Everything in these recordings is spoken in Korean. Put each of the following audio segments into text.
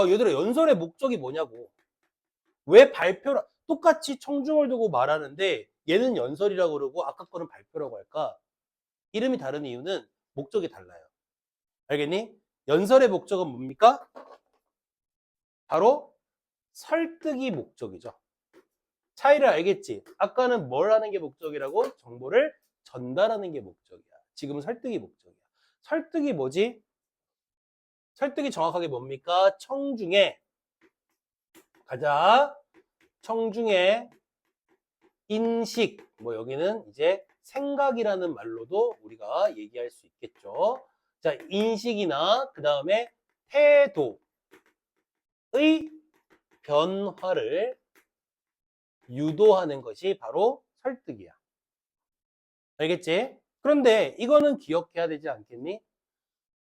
얘들아, 연설의 목적이 뭐냐고. 왜 발표라, 똑같이 청중을 두고 말하는데 얘는 연설이라고 그러고 아까 거는 발표라고 할까? 이름이 다른 이유는 목적이 달라요. 알겠니? 연설의 목적은 뭡니까? 바로 설득이 목적이죠. 차이를 알겠지? 아까는 뭘 하는 게 목적이라고? 정보를 전달하는 게 목적이야. 지금은 설득이 목적이야. 설득이 뭐지? 설득이 정확하게 뭡니까? 청중의, 가자. 청중의 인식, 뭐 여기는 이제 생각이라는 말로도 우리가 얘기할 수 있겠죠. 자, 인식이나 그 다음에 태도의 변화를 유도하는 것이 바로 설득이야. 알겠지? 그런데 이거는 기억해야 되지 않겠니?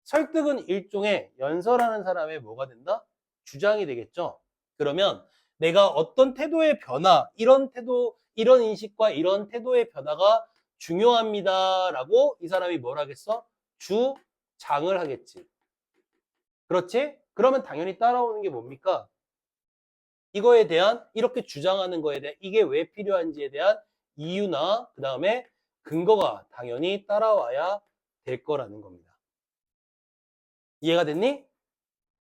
설득은 일종의 연설하는 사람의 뭐가 된다? 주장이 되겠죠? 그러면 내가 어떤 태도의 변화, 이런 태도, 이런 인식과 이런 태도의 변화가 중요합니다라고 이 사람이 뭘 하겠어? 주장을 하겠지. 그렇지? 그러면 당연히 따라오는 게 뭡니까? 이거에 대한, 이렇게 주장하는 거에 대한, 이게 왜 필요한지에 대한 이유나 그 다음에 근거가 당연히 따라와야 될 거라는 겁니다. 이해가 됐니?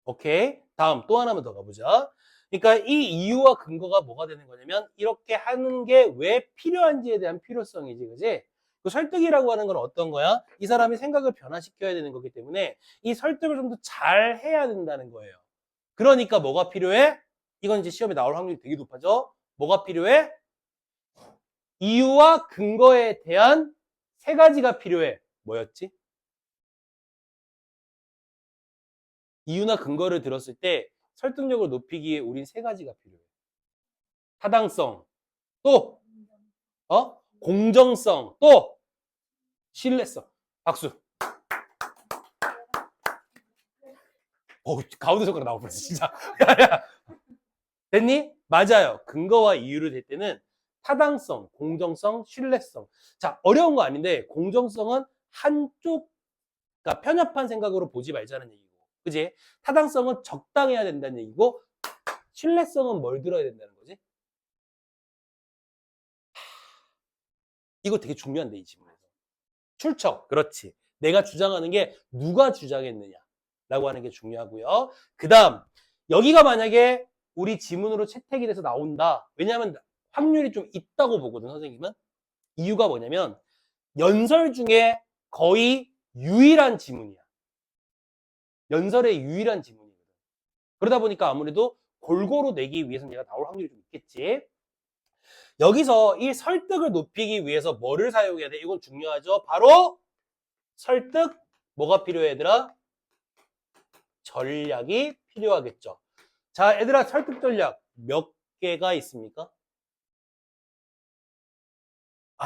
오케이. 다음 또 하나만 더 가보자. 그러니까 이 이유와 근거가 뭐가 되는 거냐면 이렇게 하는 게 왜 필요한지에 대한 필요성이지, 그지? 그 설득이라고 하는 건 어떤 거야? 이 사람이 생각을 변화시켜야 되는 거기 때문에 이 설득을 좀 더 잘 해야 된다는 거예요. 그러니까 뭐가 필요해? 이건 이제 시험에 나올 확률이 되게 높아져. 뭐가 필요해? 이유와 근거에 대한 세 가지가 필요해. 뭐였지? 이유나 근거를 들었을 때 설득력을 높이기에 우린 세 가지가 필요해. 타당성, 또 공정성, 또 신뢰성. 박수. 가운데 손가락 나올 뻔했어 진짜. 됐니? 맞아요. 근거와 이유를 댈 때는 타당성, 공정성, 신뢰성. 자, 어려운 거 아닌데 공정성은 한쪽, 그러니까 편협한 생각으로 보지 말자는 얘기고, 그지? 타당성은 적당해야 된다는 얘기고, 신뢰성은 뭘 들어야 된다는 거지? 이거 되게 중요한데, 이 지문에서. 출처, 그렇지. 내가 주장하는 게 누가 주장했느냐라고 하는 게 중요하고요. 그 다음, 여기가 만약에 우리 지문으로 채택이 돼서 나온다. 왜냐하면 확률이 좀 있다고 보거든, 선생님은. 이유가 뭐냐면 연설 중에 거의 유일한 지문이야. 연설의 유일한 지문이거든. 그러다 보니까 아무래도 골고루 내기 위해서는 얘가 나올 확률이 좀 있겠지. 여기서 이 설득을 높이기 위해서 뭐를 사용해야 돼? 이건 중요하죠. 바로 설득, 뭐가 필요해, 얘들아? 전략이 필요하겠죠. 자, 얘들아, 설득 전략 몇 개가 있습니까?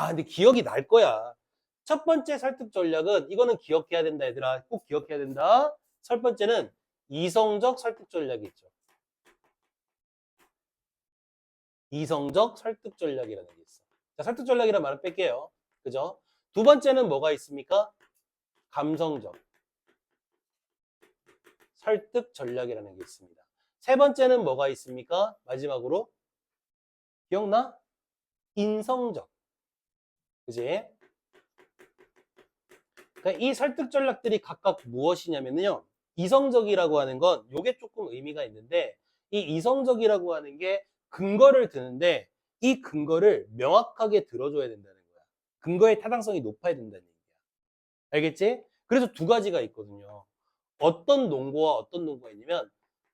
근데 기억이 날 거야. 첫 번째 설득 전략은, 이거는 기억해야 된다, 얘들아. 꼭 기억해야 된다. 첫 번째는 이성적 설득 전략이 있죠. 이성적 설득 전략이라는 게 있어. 자, 설득 전략이라는 말은 뺄게요. 그죠? 두 번째는 뭐가 있습니까? 감성적 설득 전략이라는 게 있습니다. 세 번째는 뭐가 있습니까? 마지막으로 기억나? 인성적. 그지? 그러니까 이 설득 전략들이 각각 무엇이냐면요. 이성적이라고 하는 건 요게 조금 의미가 있는데, 이 이성적이라고 하는 게 근거를 드는데 이 근거를 명확하게 들어줘야 된다는 거야. 근거의 타당성이 높아야 된다는 얘기야. 알겠지? 그래서 두 가지가 있거든요. 어떤 논거와 어떤 논거가 있냐면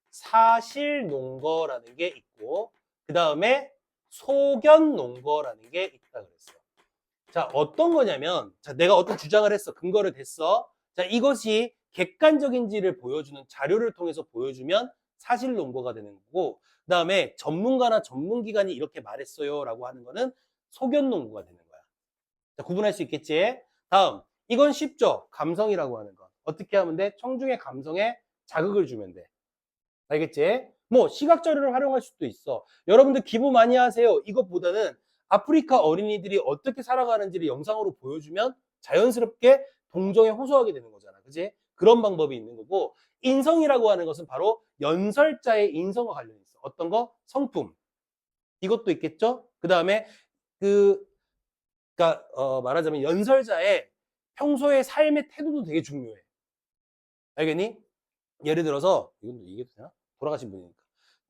사실 논거라는 게 있고 그 다음에 소견 논거라는 게 있다 그랬어. 자, 어떤 거냐면, 자, 내가 어떤 주장을 했어. 근거를 댔어. 자, 이것이 객관적인지를 보여주는 자료를 통해서 보여주면 사실 논거가 되는 거고, 그 다음에 전문가나 전문기관이 이렇게 말했어요 라고 하는 거는 소견 논거가 되는 거야. 자, 구분할 수 있겠지? 다음, 이건 쉽죠? 감성이라고 하는 거. 어떻게 하면 돼? 청중의 감성에 자극을 주면 돼. 알겠지? 뭐 시각 자료를 활용할 수도 있어. 여러분들 기부 많이 하세요. 이것보다는 아프리카 어린이들이 어떻게 살아가는지를 영상으로 보여주면 자연스럽게 동정에 호소하게 되는 거잖아. 그지? 그런 방법이 있는 거고, 인성이라고 하는 것은 바로 연설자의 인성과 관련이 있어. 어떤 거? 성품. 이것도 있겠죠? 그 다음에 그러니까 말하자면 연설자의 평소의 삶의 태도도 되게 중요해. 알겠니? 예를 들어서 이건 이게 되나? 돌아가신 분이니까.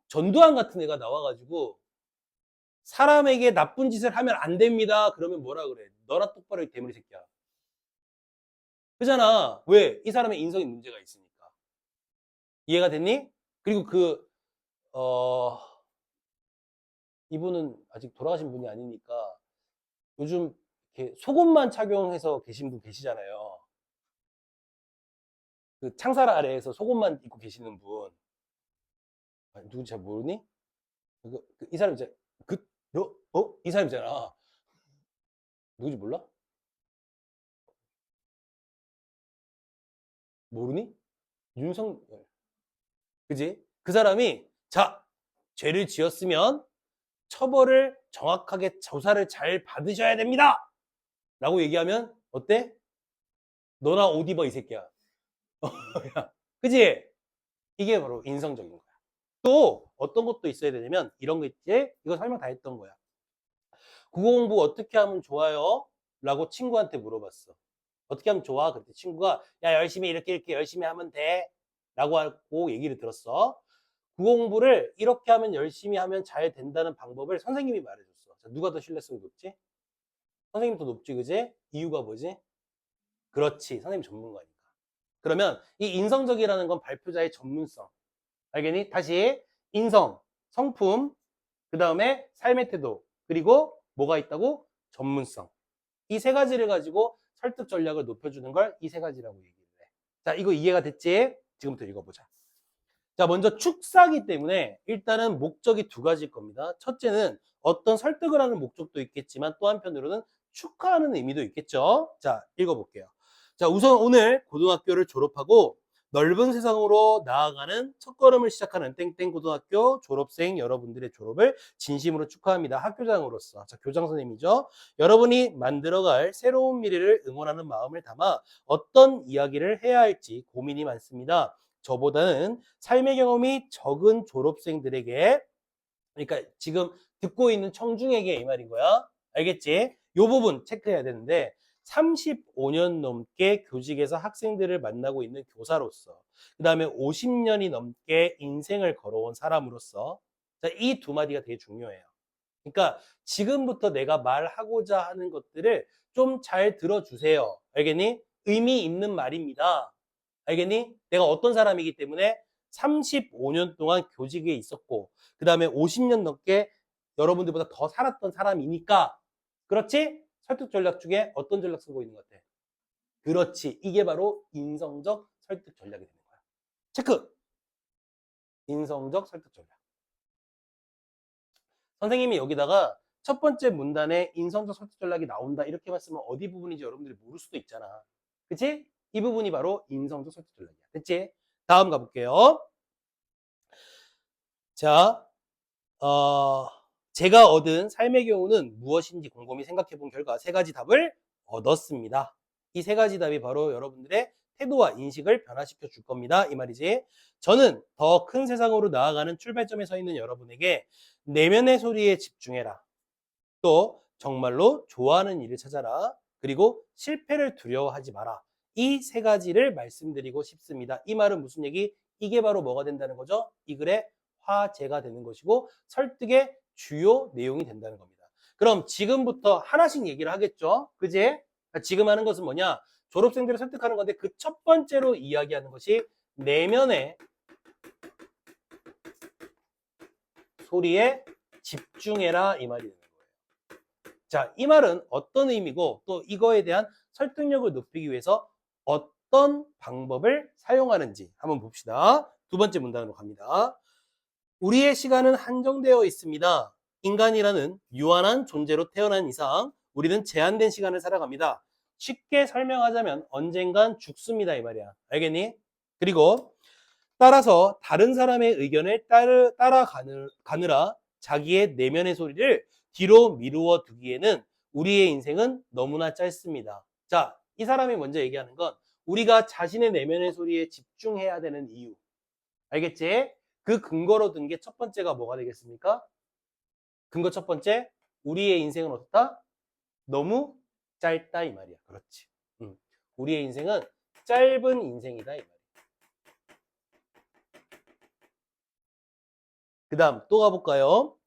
전두환 같은 애가 나와가지고 사람에게 나쁜 짓을 하면 안 됩니다. 그러면 뭐라 그래? 너나 똑바로 이 대머리 새끼야. 그잖아. 왜? 이 사람의 인성에 문제가 있으니까. 이해가 됐니? 그리고 이분은 아직 돌아가신 분이 아니니까 요즘 이렇게 속옷만 착용해서 계신 분 계시잖아요. 그 창살 아래에서 속옷만 입고 계시는 분. 누군지 잘 모르니? 이 사람 이제, 이 사람이잖아. 누군지 몰라? 모르니? 윤석, 그지? 그 사람이, 자, 죄를 지었으면 처벌을 정확하게 조사를 잘 받으셔야 됩니다! 라고 얘기하면, 어때? 너나 옷 입어, 이 새끼야. 그지? 이게 바로 인성적인 거야. 또, 어떤 것도 있어야 되냐면, 이런 거 있지? 이거 설명 다 했던 거야. 국어 공부 어떻게 하면 좋아요? 라고 친구한테 물어봤어. 어떻게 하면 좋아? 그때 친구가 야 열심히 이렇게 열심히 하면 돼 라고 하고 얘기를 들었어. 국어 공부를 이렇게 하면 열심히 하면 잘 된다는 방법을 선생님이 말해줬어. 자, 누가 더 신뢰성이 높지? 선생님이 더 높지, 그지? 이유가 뭐지? 그렇지, 선생님 전문가니까. 그러면 이 인성적이라는 건 발표자의 전문성. 알겠니? 다시 인성, 성품, 그 다음에 삶의 태도, 그리고 뭐가 있다고? 전문성. 이 세 가지를 가지고 설득 전략을 높여주는 걸 이 세 가지라고 얘기를 해. 자, 이거 이해가 됐지? 지금부터 읽어보자. 자, 먼저 축사기 때문에 일단은 목적이 두 가지일 겁니다. 첫째는 어떤 설득을 하는 목적도 있겠지만 또 한편으로는 축하하는 의미도 있겠죠. 자, 읽어볼게요. 자, 우선 오늘 고등학교를 졸업하고 넓은 세상으로 나아가는 첫걸음을 시작하는 땡땡 고등학교 졸업생 여러분들의 졸업을 진심으로 축하합니다. 학교장으로서. 자, 교장 선생님이죠. 여러분이 만들어갈 새로운 미래를 응원하는 마음을 담아 어떤 이야기를 해야 할지 고민이 많습니다. 저보다는 삶의 경험이 적은 졸업생들에게, 그러니까 지금 듣고 있는 청중에게 이 말인 거야. 알겠지? 요 부분 체크해야 되는데 35년 넘게 교직에서 학생들을 만나고 있는 교사로서, 그 다음에 50년이 넘게 인생을 걸어온 사람으로서, 이 두 마디가 되게 중요해요. 그러니까 지금부터 내가 말하고자 하는 것들을 좀 잘 들어주세요. 알겠니? 의미 있는 말입니다. 알겠니? 내가 어떤 사람이기 때문에 35년 동안 교직에 있었고 그 다음에 50년 넘게 여러분들보다 더 살았던 사람이니까. 그렇지? 설득 전략 중에 어떤 전략 쓰고 있는 것 같아? 그렇지. 이게 바로 인성적 설득 전략이 되는 거야. 체크! 인성적 설득 전략. 선생님이 여기다가 첫 번째 문단에 인성적 설득 전략이 나온다 이렇게만 쓰면 어디 부분인지 여러분들이 모를 수도 있잖아. 그치? 이 부분이 바로 인성적 설득 전략이야. 됐지? 다음 가볼게요. 자, 제가 얻은 삶의 교훈은 무엇인지 곰곰이 생각해 본 결과 세 가지 답을 얻었습니다. 이 세 가지 답이 바로 여러분들의 태도와 인식을 변화시켜 줄 겁니다. 이 말이지. 저는 더 큰 세상으로 나아가는 출발점에 서 있는 여러분에게 내면의 소리에 집중해라. 또 정말로 좋아하는 일을 찾아라. 그리고 실패를 두려워하지 마라. 이 세 가지를 말씀드리고 싶습니다. 이 말은 무슨 얘기? 이게 바로 뭐가 된다는 거죠? 이 글의 화제가 되는 것이고 설득의 주요 내용이 된다는 겁니다. 그럼 지금부터 하나씩 얘기를 하겠죠? 그지? 지금 하는 것은 뭐냐? 졸업생들을 설득하는 건데 그 첫 번째로 이야기하는 것이 내면의 소리에 집중해라 이 말이 되는 거예요. 자, 이 말은 어떤 의미고 또 이거에 대한 설득력을 높이기 위해서 어떤 방법을 사용하는지 한번 봅시다. 두 번째 문단으로 갑니다. 우리의 시간은 한정되어 있습니다. 인간이라는 유한한 존재로 태어난 이상 우리는 제한된 시간을 살아갑니다. 쉽게 설명하자면 언젠간 죽습니다 이 말이야. 알겠니? 그리고 따라서 다른 사람의 의견을 따라가느라 자기의 내면의 소리를 뒤로 미루어 두기에는 우리의 인생은 너무나 짧습니다. 자, 이 사람이 먼저 얘기하는 건 우리가 자신의 내면의 소리에 집중해야 되는 이유. 알겠지? 그 근거로 든 게 첫 번째가 뭐가 되겠습니까? 근거 첫 번째, 우리의 인생은 어떻다? 너무 짧다 이 말이야. 그렇지. 우리의 인생은 짧은 인생이다 이 말이야. 그 다음 또 가볼까요?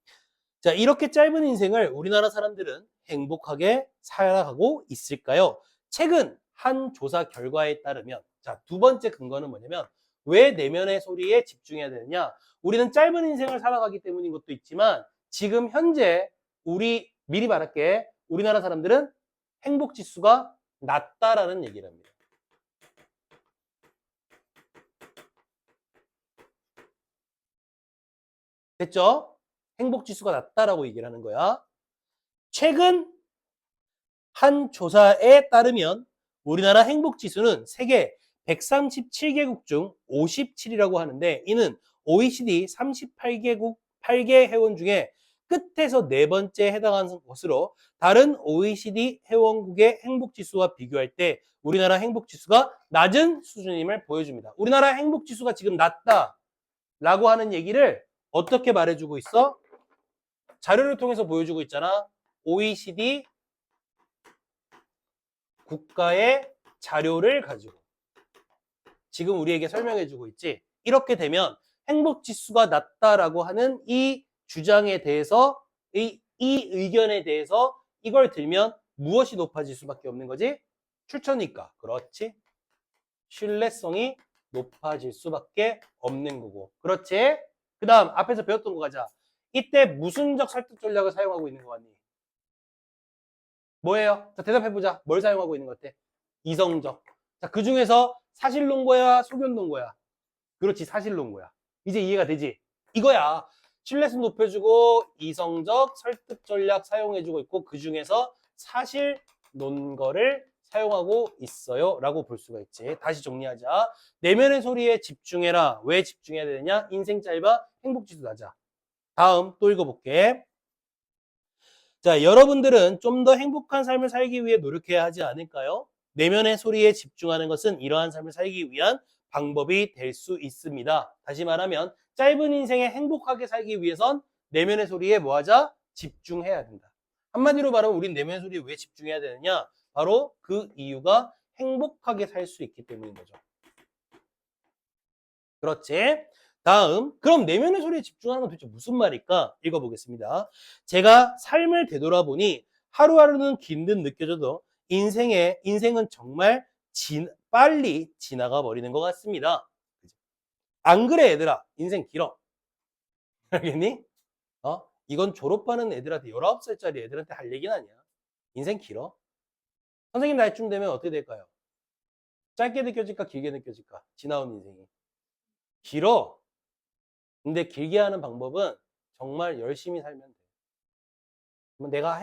자, 이렇게 짧은 인생을 우리나라 사람들은 행복하게 살아가고 있을까요? 최근 한 조사 결과에 따르면, 자, 두 번째 근거는 뭐냐면, 왜 내면의 소리에 집중해야 되느냐? 우리는 짧은 인생을 살아가기 때문인 것도 있지만, 지금 현재 미리 말할게, 우리나라 사람들은 행복 지수가 낮다라는 얘기를 합니다. 됐죠? 행복 지수가 낮다라고 얘기를 하는 거야. 최근 한 조사에 따르면 우리나라 행복 지수는 세계 137개국 중 57이라고 하는데, 이는 OECD 38개국 8개 회원 중에 끝에서 네 번째에 해당하는 것으로, 다른 OECD 회원국의 행복 지수와 비교할 때 우리나라 행복 지수가 낮은 수준임을 보여줍니다. 우리나라 행복 지수가 지금 낮다라고 하는 얘기를 어떻게 말해주고 있어? 자료를 통해서 보여주고 있잖아. OECD 국가의 자료를 가지고 지금 우리에게 설명해주고 있지. 이렇게 되면 행복지수가 낮다라고 하는 이 주장에 대해서, 이 의견에 대해서 이걸 들면 무엇이 높아질 수밖에 없는 거지? 출처니까. 그렇지. 신뢰성이 높아질 수밖에 없는 거고. 그렇지. 그 다음 앞에서 배웠던 거 가자. 이때 무슨적 설득 전략을 사용하고 있는 거 같니? 뭐예요? 자, 대답해보자. 뭘 사용하고 있는 것 같아? 이성적. 자, 그 중에서 사실 논거야, 소견 논거야? 그렇지, 사실 논거야. 이제 이해가 되지? 이거야. 신뢰성 높여주고 이성적 설득 전략 사용해주고 있고, 그 중에서 사실 논거를 사용하고 있어요 라고 볼 수가 있지. 다시 정리하자. 내면의 소리에 집중해라. 왜 집중해야 되느냐? 인생 짧아, 행복지수 낮아. 다음 또 읽어볼게. 자, 여러분들은 좀 더 행복한 삶을 살기 위해 노력해야 하지 않을까요? 내면의 소리에 집중하는 것은 이러한 삶을 살기 위한 방법이 될 수 있습니다. 다시 말하면 짧은 인생에 행복하게 살기 위해선 내면의 소리에 뭐 하자? 집중해야 된다. 한마디로 말하면 우린 내면의 소리에 왜 집중해야 되느냐? 바로 그 이유가 행복하게 살 수 있기 때문인 거죠. 그렇지? 다음, 그럼 내면의 소리에 집중하는 건 도대체 무슨 말일까? 읽어보겠습니다. 제가 삶을 되돌아보니 하루하루는 긴 듯 느껴져도 인생은 정말 빨리 지나가 버리는 것 같습니다. 안 그래, 얘들아? 인생 길어. 알겠니? 이건 졸업하는 애들한테, 19살짜리 애들한테 할 얘기는 아니야. 인생 길어. 선생님 나이쯤 되면 어떻게 될까요? 짧게 느껴질까, 길게 느껴질까? 지나온 인생이. 길어. 근데 길게 하는 방법은 정말 열심히 살면 돼. 내가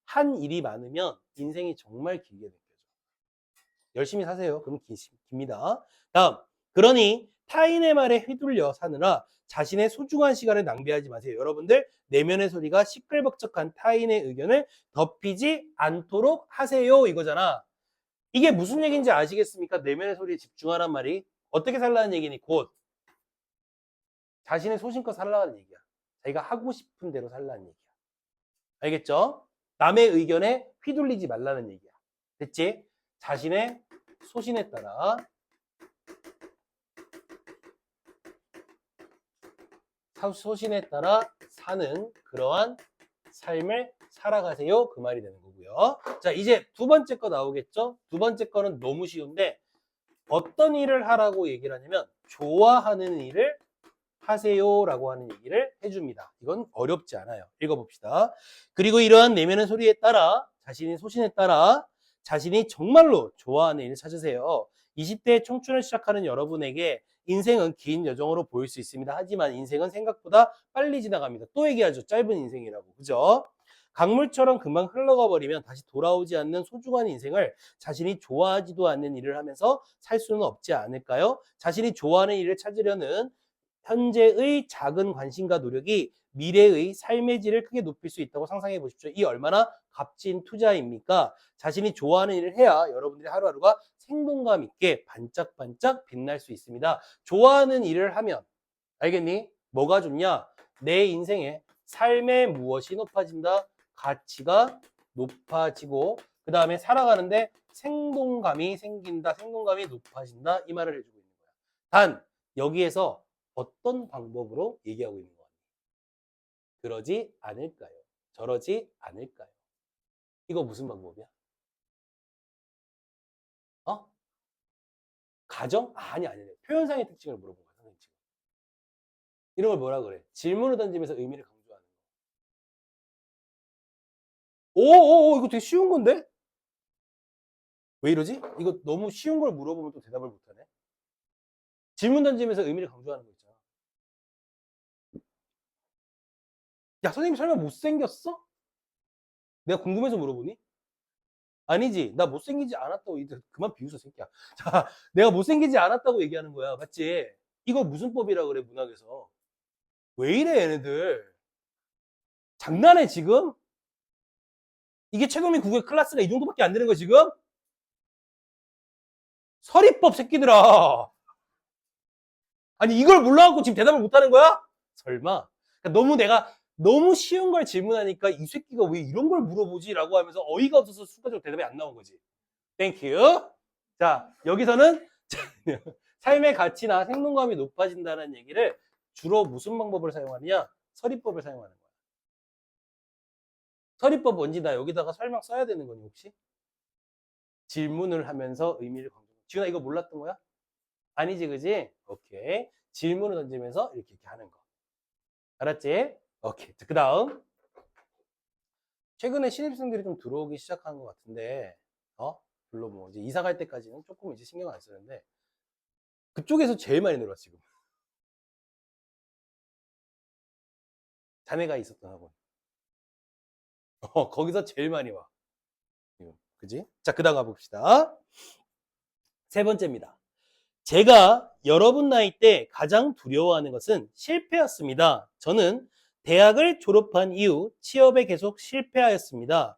한 일이 많으면 인생이 정말 길게 느껴져. 열심히 사세요. 그럼 깁니다. 다음, 그러니 타인의 말에 휘둘려 사느라 자신의 소중한 시간을 낭비하지 마세요. 여러분들, 내면의 소리가 시끌벅적한 타인의 의견을 덮이지 않도록 하세요. 이거잖아. 이게 무슨 얘기인지 아시겠습니까? 내면의 소리에 집중하란 말이 어떻게 살라는 얘기니? 곧 자신의 소신껏 살라는 얘기야. 자기가 하고 싶은 대로 살라는 얘기야. 알겠죠? 남의 의견에 휘둘리지 말라는 얘기야. 됐지? 자신의 소신에 따라 사는 그러한 삶을 살아가세요. 그 말이 되는 거고요. 자, 이제 두 번째 거 나오겠죠? 두 번째 거는 너무 쉬운데, 어떤 일을 하라고 얘기를 하냐면 좋아하는 일을 하세요라고 하는 얘기를 해줍니다. 이건 어렵지 않아요. 읽어봅시다. 그리고 이러한 내면의 소리에 따라, 자신의 소신에 따라 자신이 정말로 좋아하는 일을 찾으세요. 20대의 청춘을 시작하는 여러분에게 인생은 긴 여정으로 보일 수 있습니다. 하지만 인생은 생각보다 빨리 지나갑니다. 또 얘기하죠. 짧은 인생이라고. 그죠? 강물처럼 금방 흘러가 버리면 다시 돌아오지 않는 소중한 인생을 자신이 좋아하지도 않는 일을 하면서 살 수는 없지 않을까요? 자신이 좋아하는 일을 찾으려는 현재의 작은 관심과 노력이 미래의 삶의 질을 크게 높일 수 있다고 상상해 보십시오. 이 얼마나 값진 투자입니까? 자신이 좋아하는 일을 해야 여러분들의 하루하루가 생동감 있게 반짝반짝 빛날 수 있습니다. 좋아하는 일을 하면, 알겠니? 뭐가 좋냐? 내 인생에 삶의 무엇이 높아진다? 가치가 높아지고, 그 다음에 살아가는데 생동감이 생긴다, 생동감이 높아진다, 이 말을 해주고 있는 거야. 단, 여기에서 어떤 방법으로 얘기하고 있는 거야? 그러지 않을까요? 저러지 않을까요? 이거 무슨 방법이야? 어? 가정? 아니. 표현상의 특징을 물어본 거야, 선생님 지금. 이런 걸 뭐라 그래? 질문을 던지면서 의미를 강조하는 거. 오, 이거 되게 쉬운 건데? 왜 이러지? 이거 너무 쉬운 걸 물어보면 또 대답을 못하네. 질문 던지면서 의미를 강조하는 거 있잖아. 야, 선생님 설마 못생겼어? 내가 궁금해서 물어보니? 아니지. 나 못생기지 않았다고. 이제 그만 비웃어, 새끼야. 자, 내가 못생기지 않았다고 얘기하는 거야. 맞지? 이거 무슨 법이라 그래, 문학에서. 왜 이래, 얘네들. 장난해, 지금? 이게 최동민 국어의 클래스가 이 정도밖에 안 되는 거 지금? 서리법 새끼들아. 아니, 이걸 몰라갖고 지금 대답을 못하는 거야? 설마? 그러니까 내가 너무 쉬운 걸 질문하니까 이 새끼가 왜 이런 걸 물어보지? 라고 하면서 어이가 없어서 순간적으로 대답이 안 나온 거지. 땡큐. 자, 여기서는 삶의 가치나 생동감이 높아진다는 얘기를 주로 무슨 방법을 사용하느냐? 서리법을 사용하는 거야. 서리법 뭔지 나 여기다가 설명 써야 되는 거니 혹시? 질문을 하면서 의미를 강조. 지훈아 이거 몰랐던 거야? 아니지, 그지? 오케이. 질문을 던지면서 이렇게 하는 거. 알았지? 오케이. 그 다음. 최근에 신입생들이 좀 들어오기 시작한 것 같은데, 물론 뭐 이제 이사 갈 때까지는 조금 이제 신경 안 쓰는데, 그쪽에서 제일 많이 늘어왔어, 지금. 자네가 있었던 학원. 거기서 제일 많이 와. 그지? 자, 그 다음 가봅시다. 세 번째입니다. 제가 여러분 나이 때 가장 두려워하는 것은 실패였습니다. 저는 대학을 졸업한 이후 취업에 계속 실패하였습니다.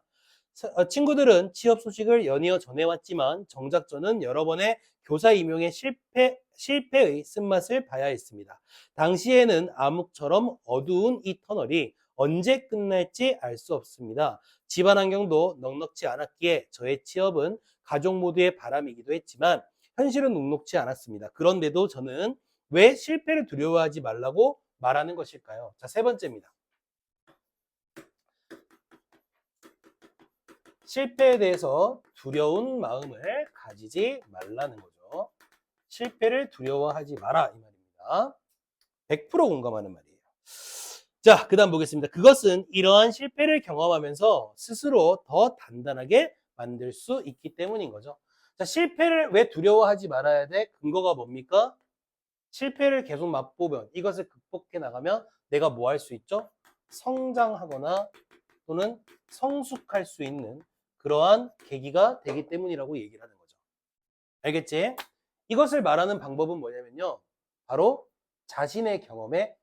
친구들은 취업 소식을 연이어 전해왔지만 정작 저는 여러 번의 교사 임용의 실패의 쓴맛을 봐야 했습니다. 당시에는 암흑처럼 어두운 이 터널이 언제 끝날지 알 수 없습니다. 집안 환경도 넉넉지 않았기에 저의 취업은 가족 모두의 바람이기도 했지만 현실은 녹록지 않았습니다. 그런데도 저는 왜 실패를 두려워하지 말라고 말하는 것일까요? 자, 세 번째입니다. 실패에 대해서 두려운 마음을 가지지 말라는 거죠. 실패를 두려워하지 마라 이 말입니다. 100% 공감하는 말이에요. 자, 그 다음 보겠습니다. 그것은 이러한 실패를 경험하면서 스스로 더 단단하게 만들 수 있기 때문인 거죠. 자, 실패를 왜 두려워하지 말아야 돼? 근거가 뭡니까? 실패를 계속 맛보면 이것을 극복해 나가면 내가 뭐 할 수 있죠? 성장하거나 또는 성숙할 수 있는 그러한 계기가 되기 때문이라고 얘기를 하는 거죠. 알겠지? 이것을 말하는 방법은 뭐냐면요. 바로 자신의 경험에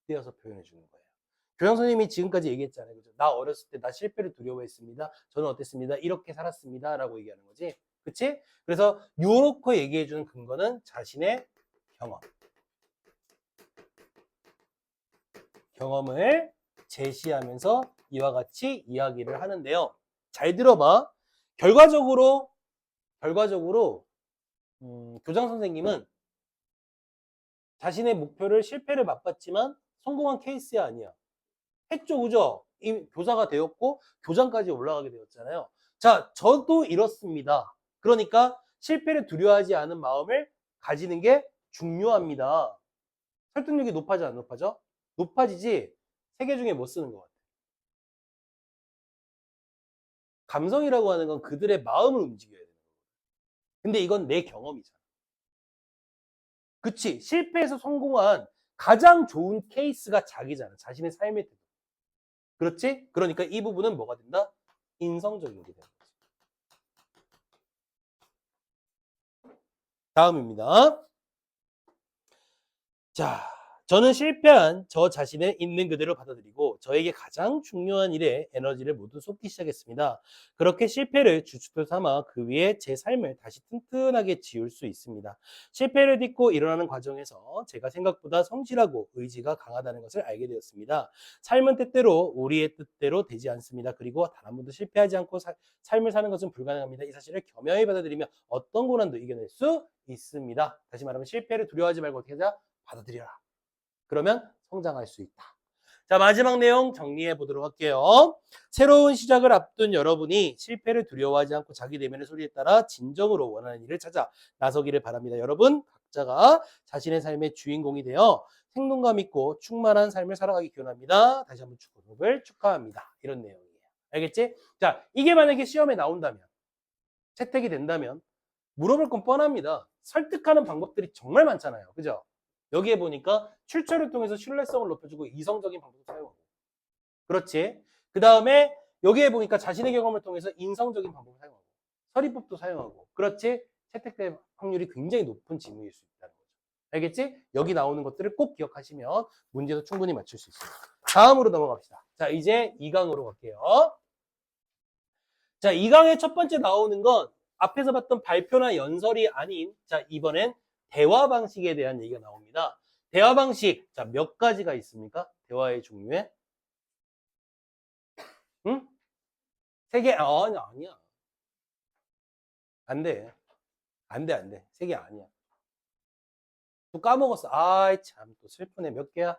빗대어서 표현해 주는 거예요. 교장 선생님이 지금까지 얘기했잖아요. 그죠? 나 어렸을 때 나 실패를 두려워했습니다. 저는 어땠습니다. 이렇게 살았습니다. 라고 얘기하는 거지. 그치? 그래서 요렇게 얘기해 주는 근거는 자신의 경험을 제시하면서 이와 같이 이야기를 하는데요. 잘 들어봐. 결과적으로 교장 선생님은 자신의 목표를 실패를 맛봤지만 성공한 케이스야 아니야. 했죠, 그죠? 이미 교사가 되었고 교장까지 올라가게 되었잖아요. 자, 저도 이렇습니다. 그러니까 실패를 두려워하지 않은 마음을 가지는 게 중요합니다. 설득력이 높아져 안 높아져? 높아지지. 세 개 중에 뭐 쓰는 것 같아? 감성이라고 하는 건 그들의 마음을 움직여야 되는 거야. 근데 이건 내 경험이잖아. 그치? 실패해서 성공한 가장 좋은 케이스가 자기잖아. 자신의 삶의 태도. 그렇지? 그러니까 이 부분은 뭐가 된다? 인성적인 게 되는 거지. 다음입니다. 자, 저는 실패한 저 자신을 있는 그대로 받아들이고 저에게 가장 중요한 일에 에너지를 모두 쏟기 시작했습니다. 그렇게 실패를 주축도 삼아 그 위에 제 삶을 다시 튼튼하게 지을 수 있습니다. 실패를 딛고 일어나는 과정에서 제가 생각보다 성실하고 의지가 강하다는 것을 알게 되었습니다. 삶은 때때로 우리의 뜻대로 되지 않습니다. 그리고 단 한 번도 실패하지 않고 삶을 사는 것은 불가능합니다. 이 사실을 겸허히 받아들이며 어떤 고난도 이겨낼 수 있습니다. 다시 말하면 실패를 두려워하지 말고 어떻게 하자? 받아들여라. 그러면 성장할 수 있다. 자, 마지막 내용 정리해 보도록 할게요. 새로운 시작을 앞둔 여러분이 실패를 두려워하지 않고 자기 내면의 소리에 따라 진정으로 원하는 일을 찾아 나서기를 바랍니다. 여러분 각자가 자신의 삶의 주인공이 되어 생동감 있고 충만한 삶을 살아가기 기원합니다. 다시 한번 축복을 축하합니다. 이런 내용이에요. 알겠지? 자, 이게 만약에 시험에 나온다면, 채택이 된다면 물어볼 건 뻔합니다. 설득하는 방법들이 정말 많잖아요. 그죠? 여기에 보니까 출처를 통해서 신뢰성을 높여주고 이성적인 방법을 사용하고. 그렇지. 그 다음에 여기에 보니까 자신의 경험을 통해서 인성적인 방법을 사용하고. 서리법도 사용하고. 그렇지. 채택될 확률이 굉장히 높은 지문일 수 있다는 거죠. 알겠지? 여기 나오는 것들을 꼭 기억하시면 문제도 충분히 맞출 수 있습니다. 다음으로 넘어갑시다. 자, 이제 2강으로 갈게요. 자, 2강의 첫 번째 나오는 건 앞에서 봤던 발표나 연설이 아닌, 자, 이번엔 대화 방식에 대한 얘기가 나옵니다. 대화 방식, 자, 몇 가지가 있습니까? 대화의 종류에? 응? 3개? 아니야. 안 돼. 안 돼. 3개 아니야. 또 까먹었어. 아이, 참, 또 슬프네. 몇 개야?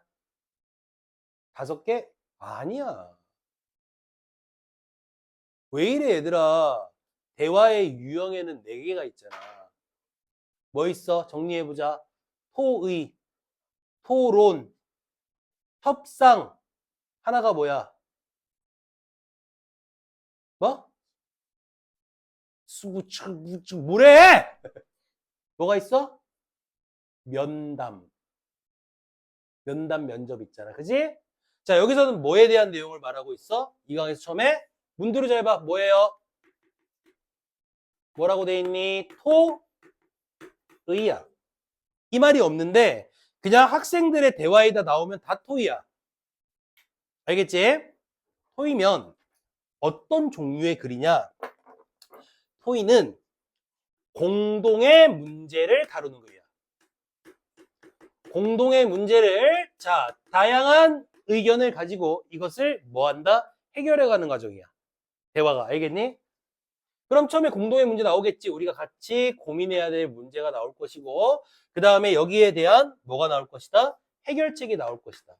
5개? 아니야. 왜 이래, 얘들아. 대화의 유형에는 4개가 있잖아. 뭐 있어? 정리해보자. 토의, 토론, 협상. 하나가 뭐야? 뭐? 뭐래? 뭐가 있어? 면담. 면담 면접 있잖아. 그지? 자, 여기서는 뭐에 대한 내용을 말하고 있어? 이 강에서 처음에 문두를 잘 봐. 뭐예요? 뭐라고 돼 있니? 토의야. 이 말이 없는데 그냥 학생들의 대화에다 나오면 다 토의야. 알겠지? 토의면 어떤 종류의 글이냐? 토의는 공동의 문제를 다루는 글이야. 공동의 문제를, 자, 다양한 의견을 가지고 이것을 뭐 한다? 해결해가는 과정이야. 대화가. 알겠니? 그럼 처음에 공동의 문제 나오겠지. 우리가 같이 고민해야 될 문제가 나올 것이고, 그 다음에 여기에 대한 뭐가 나올 것이다? 해결책이 나올 것이다.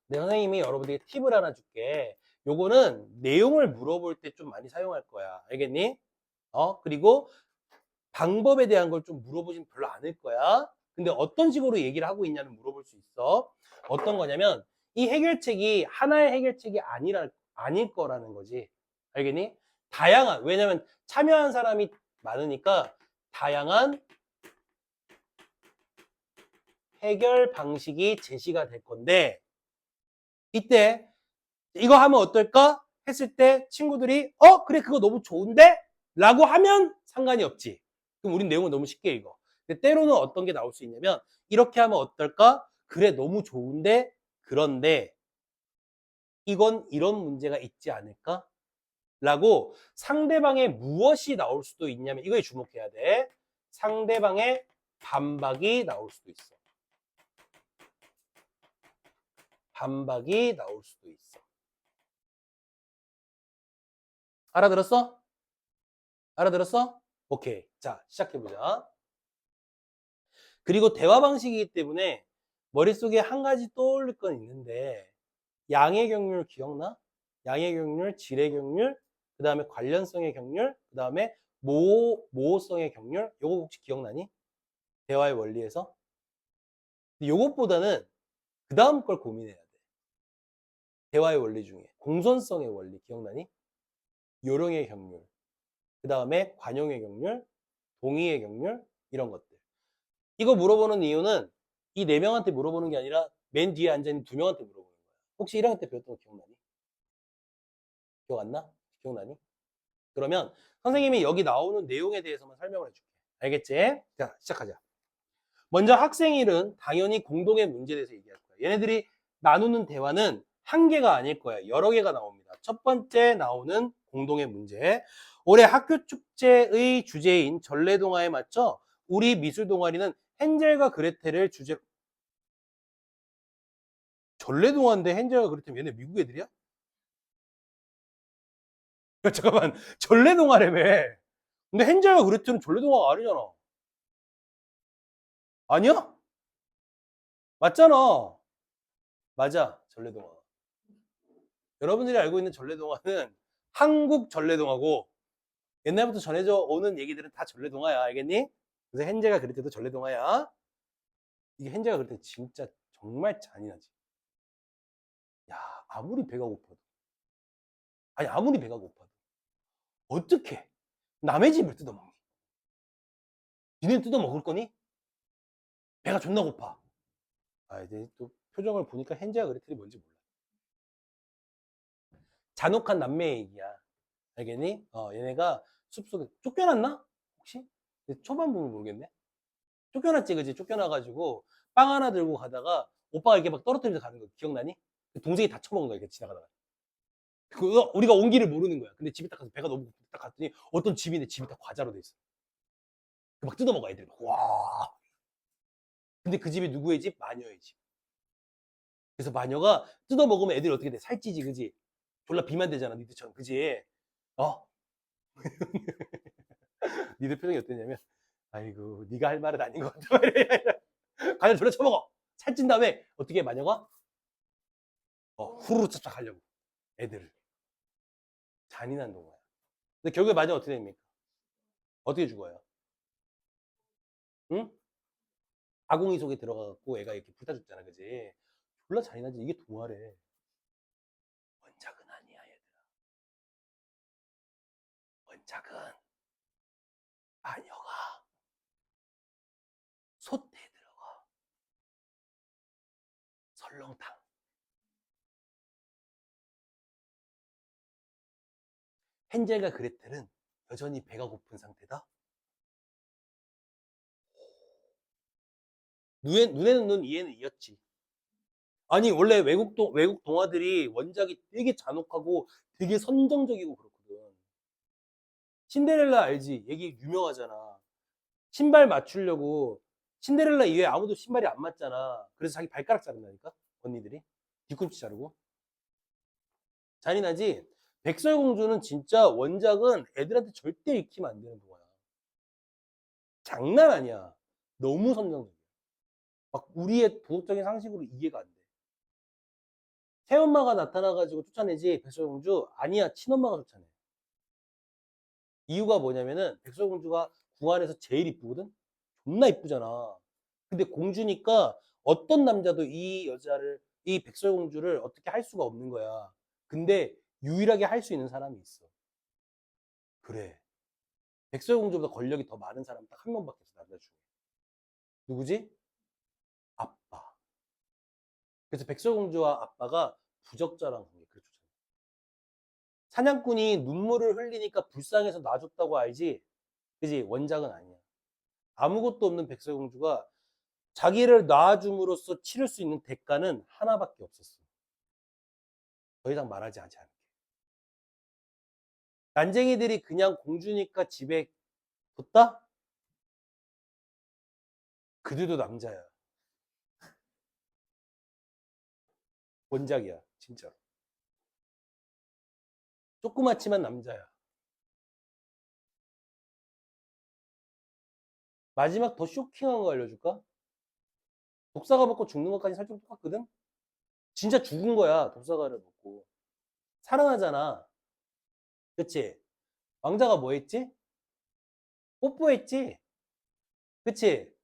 네, 선생님이 여러분들에게 팁을 하나 줄게. 요거는 내용을 물어볼 때 좀 많이 사용할 거야. 알겠니? 그리고 방법에 대한 걸 좀 물어보진 별로 않을 거야. 근데 어떤 식으로 얘기를 하고 있냐는 물어볼 수 있어. 어떤 거냐면 이 해결책이 하나의 해결책이 아닐 거라는 거지. 알겠니? 다양한, 왜냐면 참여한 사람이 많으니까 다양한 해결 방식이 제시가 될 건데 이때 이거 하면 어떨까? 했을 때 친구들이 그래 그거 너무 좋은데? 라고 하면 상관이 없지. 그럼 우린 내용은 너무 쉽게 읽어. 근데 때로는 어떤 게 나올 수 있냐면 이렇게 하면 어떨까? 그래 너무 좋은데 그런데 이건 이런 문제가 있지 않을까? 라고 상대방의 무엇이 나올 수도 있냐면 이거에 주목해야 돼. 상대방의 반박이 나올 수도 있어. 반박이 나올 수도 있어. 알아들었어? 알아들었어? 오케이. 자, 시작해보자. 그리고 대화 방식이기 때문에 머릿속에 한 가지 떠올릴 건 있는데 양의 경률 기억나? 양의 경률, 질의 경률, 그 다음에 관련성의 경률, 그 다음에 모호성의 경률. 요거 혹시 기억나니? 대화의 원리에서? 요것보다는 그 다음 걸 고민해야 돼. 대화의 원리 중에 공손성의 원리 기억나니? 요령의 경률, 그 다음에 관용의 경률, 동의의 경률, 이런 것들. 이거 물어보는 이유는 이 4명한테 물어보는 게 아니라 맨 뒤에 앉아있는 2명한테 물어보는 거야. 혹시 1학년 때 배웠던 거 기억나니? 기억 안 나? 기억나니? 그러면 선생님이 여기 나오는 내용에 대해서만 설명을 해줄게. 알겠지? 자, 시작하자. 먼저 학생일은 당연히 공동의 문제에 대해서 얘기할 거야. 얘네들이 나누는 대화는 한 개가 아닐 거야. 여러 개가 나옵니다. 첫 번째 나오는 공동의 문제. 올해 학교 축제의 주제인 전래동화에 맞춰 우리 미술 동아리는 헨젤과 그레텔을 주제. 전래동화인데 헨젤과 그레텔 얘네 미국 애들이야? 야, 잠깐만, 전래동화라며. 근데 헨젤과 그레텔은 전래동화가 아니잖아. 아니야? 맞잖아. 맞아, 전래동화. 여러분들이 알고 있는 전래동화는 한국 전래동화고 옛날부터 전해져 오는 얘기들은 다 전래동화야. 알겠니? 그래서 헨젤과 그레텔도 전래동화야. 이게 헨젤과 그레텔 진짜 정말 잔인하지. 야, 아무리 배가 고파도. 아니, 아무리 배가 고파도. 어떻게 남의 집을 뜯어먹니? 니네 뜯어먹을 거니? 배가 존나 고파. 아, 이제 또 표정을 보니까 헨젤과 그레텔이 뭔지 몰라. 잔혹한 남매의 얘기야. 알겠니? 얘네가 숲속에 쫓겨났나? 혹시? 초반 부분 모르겠네. 쫓겨났지, 그지? 쫓겨나가지고 빵 하나 들고 가다가 오빠가 이렇게 막 떨어뜨리면서 가는 거 기억나니? 동생이 다 처먹은 거야, 이렇게 지나가다가. 그거 우리가 온 길을 모르는 거야. 근데 집에 딱 가서 배가 너무 고프고 딱 갔더니 어떤 집인데 집이 다 과자로 돼 있어. 막 뜯어먹어, 애들이. 막, 와. 근데 그 집이 누구의 집? 마녀의 집. 그래서 마녀가 뜯어먹으면 애들이 어떻게 돼? 살찌지, 그지? 졸라 비만되잖아, 니들처럼, 그지? 어? 니들 표정이 어땠냐면, 아이고, 네가 할 말은 아닌 것 같아. 과자 졸라 처먹어. 살찐 다음에 어떻게 해, 마녀가? 후루룩 착착 하려고. 애들을. 잔인한 동화야. 근데 결국에 마녀 어떻게 됩니까? 어떻게 죽어요? 응? 아궁이 속에 들어가갖고 애가 이렇게 불타 죽잖아, 그지? 졸라 잔인하지. 이게 동화래. 원작은 아니야, 얘들아. 원작은 마녀가 솥에 들어가 설렁탕. 헨젤과 그레텔은 여전히 배가 고픈 상태다. 눈에는 눈, 이에는 이였지. 아니, 원래 외국 동화들이 원작이 되게 잔혹하고 되게 선정적이고 그렇거든. 신데렐라 알지? 얘기 유명하잖아. 신발 맞추려고 신데렐라 이외에 아무도 신발이 안 맞잖아. 그래서 자기 발가락 자른다니까? 언니들이. 뒤꿈치 자르고. 잔인하지? 백설공주는 진짜 원작은 애들한테 절대 읽히면 안 되는 동화야. 장난 아니야. 너무 선정적이야. 막 우리의 도덕적인 상식으로 이해가 안 돼. 새엄마가 나타나가지고 쫓아내지 백설공주 아니야. 친엄마가 쫓아내. 이유가 뭐냐면은 백설공주가 궁 안에서 제일 이쁘거든? 존나 이쁘잖아. 근데 공주니까 어떤 남자도 이 백설공주를 어떻게 할 수가 없는 거야. 근데 유일하게 할 수 있는 사람이 있어. 그래. 백설공주보다 권력이 더 많은 사람 딱 한 명밖에 없어, 남자 중에. 누구지? 아빠. 그래서 백설공주와 아빠가 부적절한 관계. 그렇죠. 사냥꾼이 눈물을 흘리니까 불쌍해서 놔줬다고 알지? 그지? 원작은 아니야. 아무것도 없는 백설공주가 자기를 낳아줌으로써 치를 수 있는 대가는 하나밖에 없었어. 더 이상 말하지 않지 않을게. 난쟁이들이 그냥 공주니까 집에 뒀다? 그들도 남자야. 원작이야, 진짜. 조그맣지만 남자야. 마지막 더 쇼킹한 거 알려줄까? 독사가 먹고 죽는 것까지 살짝 똑같거든? 진짜 죽은 거야, 독사가를 먹고. 살아나잖아. 그치? 왕자가 뭐 했지? 뽀뽀했지? 그치?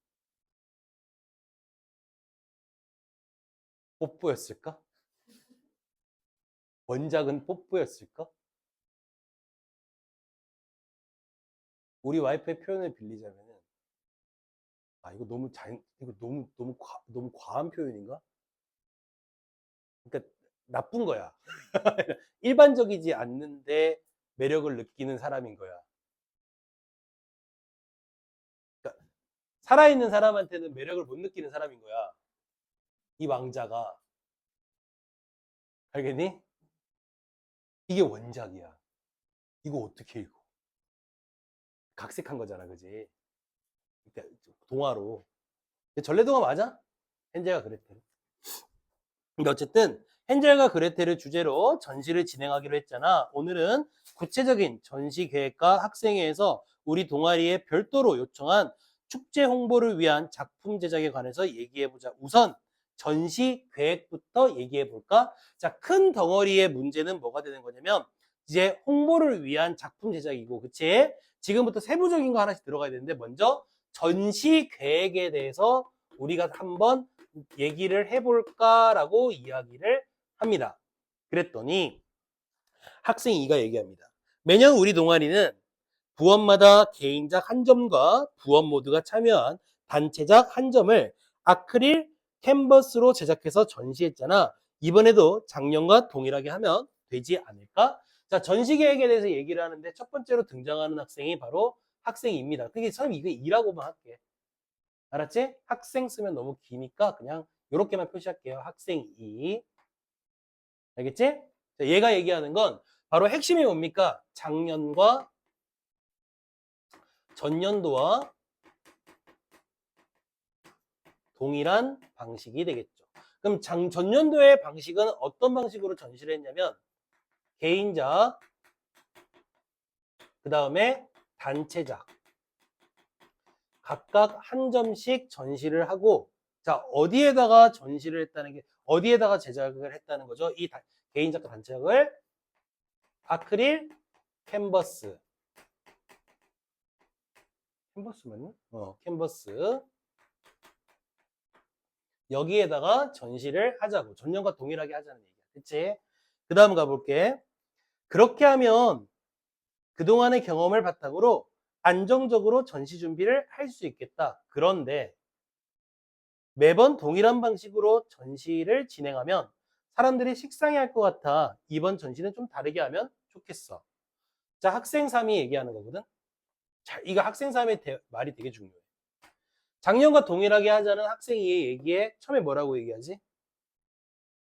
뽀뽀였을까? 원작은 뽀뽀였을까? 우리 와이프의 표현을 빌리자면은, 이거 이거 너무 과한 표현인가? 그러니까 나쁜 거야. 일반적이지 않는데 매력을 느끼는 사람인 거야. 그러니까 살아있는 사람한테는 매력을 못 느끼는 사람인 거야. 이 왕자가. 알겠니? 이게 원작이야. 이거 어떻게 읽어? 각색한 거잖아, 그지? 그러니까 동화로. 전래동화 맞아? 헨젤과 그레텔. 근데 어쨌든 헨젤과 그레텔을 주제로 전시를 진행하기로 했잖아. 오늘은 구체적인 전시 계획과 학생회에서 우리 동아리에 별도로 요청한 축제 홍보를 위한 작품 제작에 관해서 얘기해보자. 우선 전시 계획부터 얘기해볼까? 자, 큰 덩어리의 문제는 뭐가 되는 거냐면 이제 홍보를 위한 작품 제작이고, 그치? 지금부터 세부적인 거 하나씩 들어가야 되는데 먼저 전시 계획에 대해서 우리가 한번 얘기를 해볼까라고 이야기를 합니다. 그랬더니 학생 2가 얘기합니다. 매년 우리 동아리는 부원마다 개인작 한 점과 부원 모두가 참여한 단체작 한 점을 아크릴 캔버스로 제작해서 전시했잖아. 이번에도 작년과 동일하게 하면 되지 않을까? 자, 전시 계획에 대해서 얘기를 하는데 첫 번째로 등장하는 학생이 바로 학생입니다. 그게 선생님 이거 2라고만 할게. 알았지? 학생 쓰면 너무 기니까 그냥 이렇게만 표시할게요. 학생 2. 알겠지? 자, 얘가 얘기하는 건 바로 핵심이 뭡니까? 작년과 전년도와 동일한 방식이 되겠죠. 그럼 전년도의 방식은 어떤 방식으로 전시를 했냐면 개인작, 그 다음에 단체작 각각 한 점씩 전시를 하고, 자, 어디에다가 전시를 했다는 게 어디에다가 제작을 했다는 거죠? 이 개인작과 단체작을 아크릴 캔버스. 캔버스 맞나? 캔버스. 여기에다가 전시를 하자고. 전년과 동일하게 하자는 얘기야. 그치? 그 다음 가볼게. 그렇게 하면 그동안의 경험을 바탕으로 안정적으로 전시 준비를 할 수 있겠다. 그런데 매번 동일한 방식으로 전시를 진행하면 사람들이 식상해할 것 같아. 이번 전시는 좀 다르게 하면 좋겠어. 자, 학생 3이 얘기하는 거거든. 자, 이거 학생 3의 말이 되게 중요해. 작년과 동일하게 하자는 학생 2의 얘기에 처음에 뭐라고 얘기하지?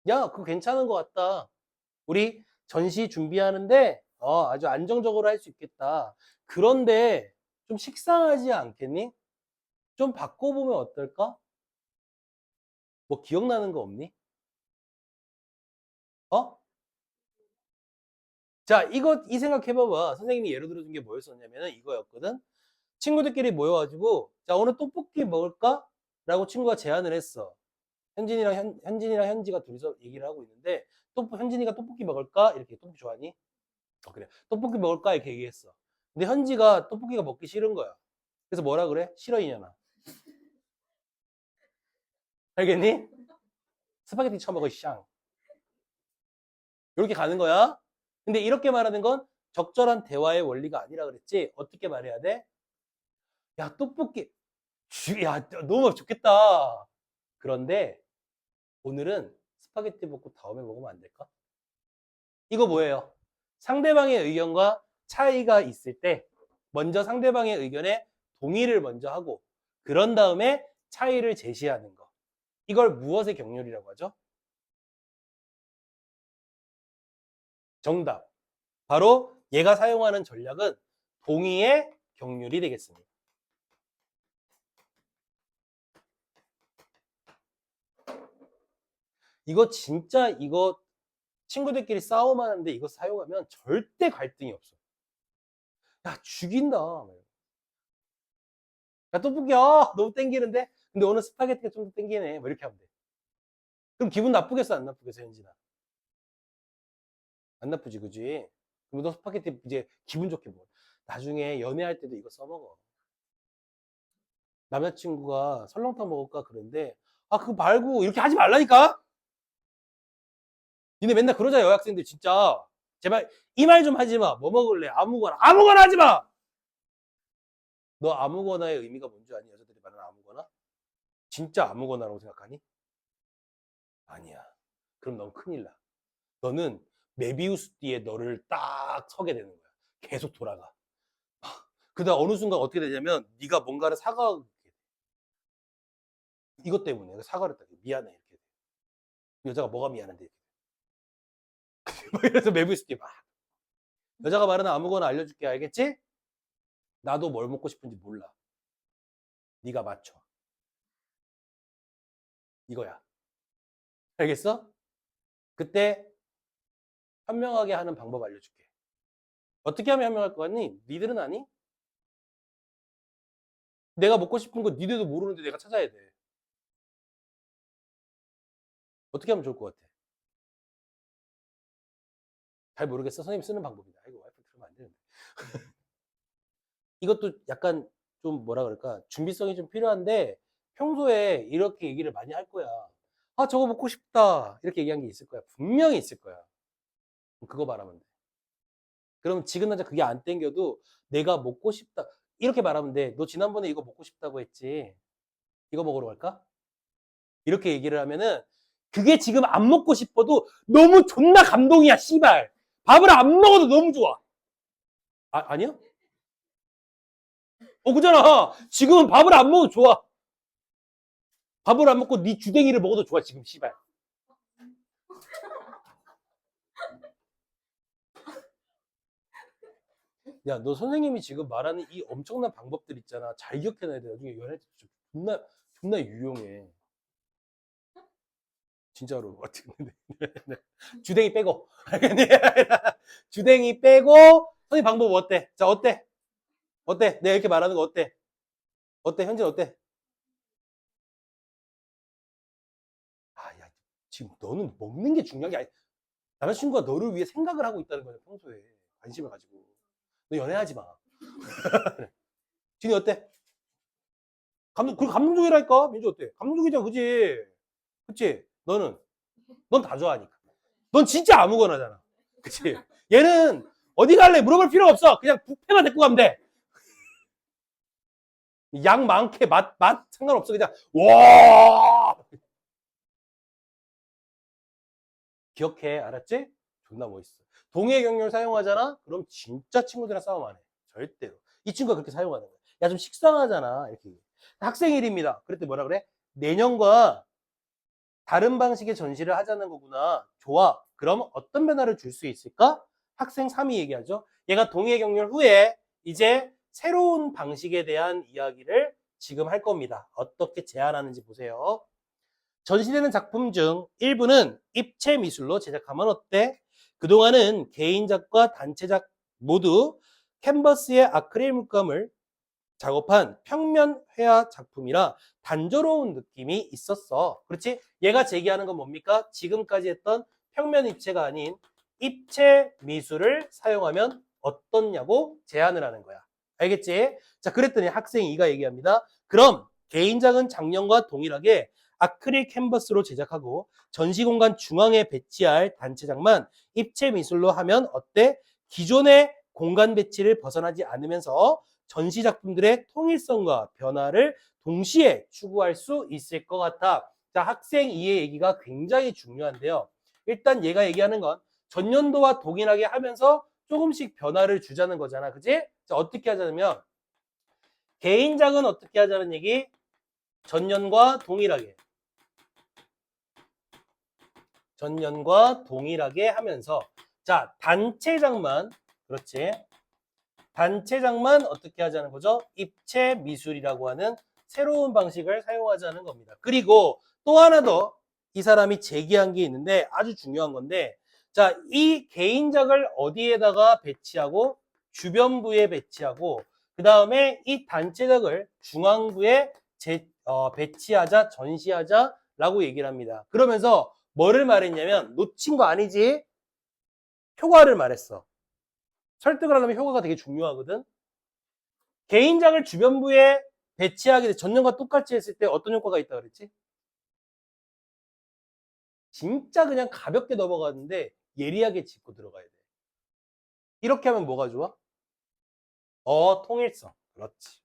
야, 그거 괜찮은 것 같다. 우리 전시 준비하는데 아주 안정적으로 할 수 있겠다. 그런데 좀 식상하지 않겠니? 좀 바꿔보면 어떨까? 뭐 기억나는 거 없니? 어? 자, 이 생각해봐봐. 선생님이 예를 들어준 게 뭐였었냐면 이거였거든. 친구들끼리 모여가지고 자, 오늘 떡볶이 먹을까? 라고 친구가 제안을 했어. 현진이랑 현지가 둘이서 얘기를 하고 있는데 현진이가 떡볶이 먹을까? 이렇게 떡볶이 좋아하니? 그래. 떡볶이 먹을까? 이렇게 얘기했어. 근데 현지가 떡볶이가 먹기 싫은 거야. 그래서 뭐라 그래? 싫어 이년아. 알겠니? 스파게티 처먹어 샹. 이렇게 가는 거야. 근데 이렇게 말하는 건 적절한 대화의 원리가 아니라 그랬지. 어떻게 말해야 돼? 야, 떡볶이. 야, 너무 좋겠다. 그런데 오늘은 스파게티 먹고 다음에 먹으면 안 될까? 이거 뭐예요? 상대방의 의견과 차이가 있을 때 먼저 상대방의 의견에 동의를 먼저 하고 그런 다음에 차이를 제시하는 거. 이걸 무엇의 경륜이라고 하죠? 정답. 바로 얘가 사용하는 전략은 동의의 경륜이 되겠습니다. 이거 친구들끼리 싸움하는데 이거 사용하면 절대 갈등이 없어. 야, 죽인다. 야, 떡볶이, 너무 땡기는데? 근데 오늘 스파게티가 좀 더 땡기네. 뭐 이렇게 하면 돼. 그럼 기분 나쁘겠어, 안 나쁘겠어, 현진아? 안 나쁘지, 그지? 그럼 너 스파게티 이제 기분 좋게 먹어. 나중에 연애할 때도 이거 써먹어. 남자친구가 설렁탕 먹을까 그런데, 그거 말고 이렇게 하지 말라니까? 니네 맨날 그러자, 여학생들 진짜. 제발 이 말 좀 하지 마. 뭐 먹을래? 아무거나. 아무거나 하지 마! 너 아무거나의 의미가 뭔지 아니? 여자들이 말하는 아무거나? 진짜 아무거나라고 생각하니? 아니야. 그럼 넌 큰일 나. 너는 메비우스 띠에 너를 딱 서게 되는 거야. 계속 돌아가. 그다음 어느 순간 어떻게 되냐면 네가 뭔가를 사과하게 돼. 이것 때문에 사과를 했다. 미안해 이렇게. 여자가 뭐가 미안한데 이래서 매부있을 때 막 여자가 말하는 아무거나 알려줄게 알겠지? 나도 뭘 먹고 싶은지 몰라. 네가 맞춰. 이거야. 알겠어? 그때 현명하게 하는 방법 알려줄게. 어떻게 하면 현명할 것 같니? 니들은 아니? 내가 먹고 싶은 거 니들도 모르는데 내가 찾아야 돼. 어떻게 하면 좋을 것 같아? 잘 모르겠어. 선생님 쓰는 방법이다. 이거 와이프 들으면 안 되는데. 이것도 약간 좀 뭐라 그럴까? 준비성이 좀 필요한데 평소에 이렇게 얘기를 많이 할 거야. 아, 저거 먹고 싶다. 이렇게 얘기한 게 있을 거야. 분명히 있을 거야. 그거 말하면 돼. 그럼 지금 당장 그게 안 땡겨도 내가 먹고 싶다. 이렇게 말하면 돼. 너 지난번에 이거 먹고 싶다고 했지. 이거 먹으러 갈까? 이렇게 얘기를 하면은 그게 지금 안 먹고 싶어도 너무 존나 감동이야, 씨발. 밥을 안 먹어도 너무 좋아. 아니요? 그잖아. 지금은 밥을 안 먹어도 좋아. 밥을 안 먹고 네 주댕이를 먹어도 좋아, 지금, 씨발. 야, 너 선생님이 지금 말하는 이 엄청난 방법들 있잖아. 잘 기억해놔야 돼. 나중에 연애 때 존나 유용해. 진짜로. 주댕이 빼고. 주댕이 빼고, 선생님 방법 어때? 자, 어때? 어때? 내가 이렇게 말하는 거 어때? 어때? 현진 어때? 아, 야, 지금 너는 먹는 게 중요한 게 아니. 남자친구가 너를 위해 생각을 하고 있다는 거야, 평소에. 관심을 가지고. 너 연애하지 마. 진이 어때? 감동적이라니까? 민주 어때? 감동적이잖아, 그지? 그치? 넌 다 좋아하니까. 넌 진짜 아무거나잖아. 그치? 얘는 어디 갈래? 물어볼 필요 없어. 그냥 뷔페만 데리고 가면 돼. 양 많게 맛 상관없어. 그냥, 와! 기억해. 알았지? 존나 멋있어. 동해 경렬 사용하잖아? 그럼 진짜 친구들이랑 싸움 안 해. 절대로. 이 친구가 그렇게 사용하는 거야. 야, 좀 식상하잖아. 이렇게. 학생일입니다. 그랬더니 뭐라 그래? 내년과 다른 방식의 전시를 하자는 거구나. 좋아. 그럼 어떤 변화를 줄 수 있을까? 학생 3이 얘기하죠. 얘가 동해 경렬 후에 이제 새로운 방식에 대한 이야기를 지금 할 겁니다. 어떻게 제안하는지 보세요. 전시되는 작품 중 일부는 입체 미술로 제작하면 어때? 그동안은 개인작과 단체작 모두 캔버스에 아크릴 물감을 작업한 평면 회화 작품이라 단조로운 느낌이 있었어. 그렇지? 얘가 제기하는 건 뭡니까? 지금까지 했던 평면 입체가 아닌 입체 미술을 사용하면 어떻냐고 제안을 하는 거야. 알겠지? 자, 그랬더니 학생 2가 얘기합니다. 그럼 개인작은 작년과 동일하게 아크릴 캔버스로 제작하고 전시공간 중앙에 배치할 단체작만 입체 미술로 하면 어때? 기존의 공간 배치를 벗어나지 않으면서 전시 작품들의 통일성과 변화를 동시에 추구할 수 있을 것 같아. 자, 학생 2의 얘기가 굉장히 중요한데요. 일단 얘가 얘기하는 건 전년도와 동일하게 하면서 조금씩 변화를 주자는 거잖아. 그지? 자, 어떻게 하자면 개인작은 어떻게 하자는 얘기? 전년과 동일하게. 전년과 동일하게 하면서 자, 단체작만 그렇지. 단체작만 어떻게 하자는 거죠? 입체 미술이라고 하는 새로운 방식을 사용하자는 겁니다. 그리고 또 하나 더 이 사람이 제기한 게 있는데 아주 중요한 건데 자, 이 개인작을 어디에다가 배치하고 주변부에 배치하고 그 다음에 이 단체작을 중앙부에 배치하자, 전시하자라고 얘기를 합니다. 그러면서 뭐를 말했냐면 놓친 거 아니지? 효과를 말했어. 설득을 하려면 효과가 되게 중요하거든. 개인작을 주변부에 배치하게 돼 전년과 똑같이 했을 때 어떤 효과가 있다 그랬지? 진짜 그냥 가볍게 넘어가는데 예리하게 짚고 들어가야 돼. 이렇게 하면 뭐가 좋아? 통일성. 그렇지.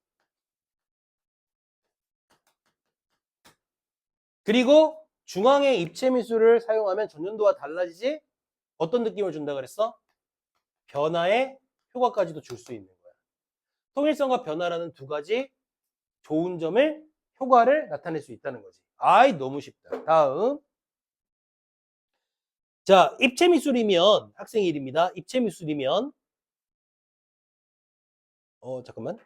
그리고 중앙의 입체 미술을 사용하면 전년도와 달라지지? 어떤 느낌을 준다 그랬어? 변화의 효과까지도 줄 수 있는 거야. 통일성과 변화라는 두 가지 좋은 점을 효과를 나타낼 수 있다는 거지. 아이, 너무 쉽다. 다음. 자, 입체 미술이면 학생 일입니다. 입체 미술이면 잠깐만.